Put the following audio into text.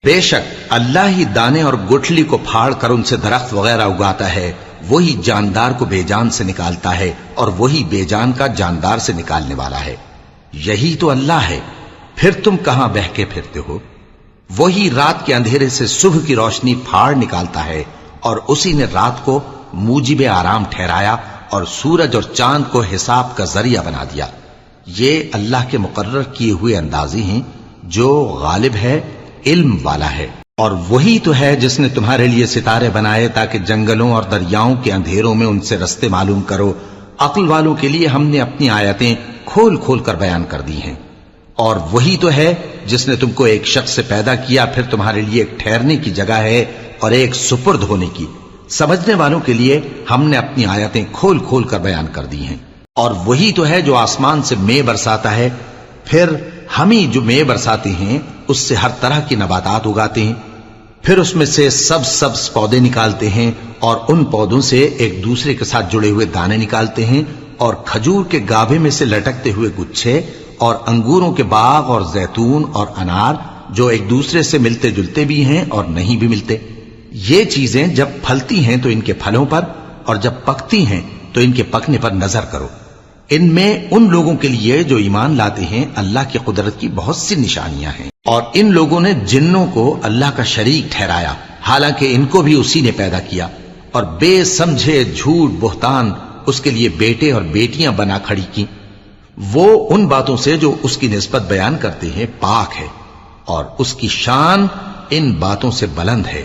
بے شک اللہ ہی دانے اور گٹھلی کو پھاڑ کر ان سے درخت وغیرہ اگاتا ہے، وہی جاندار کو بے جان سے نکالتا ہے اور وہی بے جان کا جاندار سے نکالنے والا ہے۔ یہی تو اللہ ہے، پھر تم کہاں بہکے پھرتے ہو؟ وہی رات کے اندھیرے سے صبح کی روشنی پھاڑ نکالتا ہے، اور اسی نے رات کو موجب آرام ٹھہرایا اور سورج اور چاند کو حساب کا ذریعہ بنا دیا۔ یہ اللہ کے مقرر کیے ہوئے اندازی ہیں، جو غالب ہے، علم والا ہے۔ اور وہی تو ہے جس نے تمہارے لیے ستارے بنائے تاکہ جنگلوں اور دریاؤں کے اندھیروں میں ان سے رستے معلوم کرو۔ عقل والوں کے لیے ہم نے اپنی آیتیں کھول کھول کر بیان کر دی ہیں۔ اور وہی تو ہے جس نے تم کو ایک شخص سے پیدا کیا، پھر تمہارے لیے ایک ٹھہرنے کی جگہ ہے اور ایک سپرد ہونے کی۔ سمجھنے والوں کے لیے ہم نے اپنی آیتیں کھول کھول کر بیان کر دی ہیں۔ اور وہی تو ہے جو آسمان سے مے برساتا ہے، پھر ہم ہی جو مے برساتے ہیں اس سے ہر طرح کی نباتات اگاتے ہیں، پھر اس میں سے سبز پودے نکالتے ہیں اور ان پودوں سے ایک دوسرے کے ساتھ جڑے ہوئے دانے نکالتے ہیں، اور کھجور کے گابھے میں سے لٹکتے ہوئے گچھے، اور انگوروں کے باغ اور زیتون اور انار جو ایک دوسرے سے ملتے جلتے بھی ہیں اور نہیں بھی ملتے۔ یہ چیزیں جب پھلتی ہیں تو ان کے پھلوں پر، اور جب پکتی ہیں تو ان کے پکنے پر نظر کرو۔ ان میں ان لوگوں کے لیے جو ایمان لاتے ہیں اللہ کی قدرت کی بہت سی نشانیاں ہیں۔ اور ان لوگوں نے جنوں کو اللہ کا شریک ٹھہرایا، حالانکہ ان کو بھی اسی نے پیدا کیا، اور بے سمجھے جھوٹ بہتان اس کے لیے بیٹے اور بیٹیاں بنا کھڑی کی۔ وہ ان باتوں سے جو اس کی نسبت بیان کرتے ہیں پاک ہے، اور اس کی شان ان باتوں سے بلند ہے۔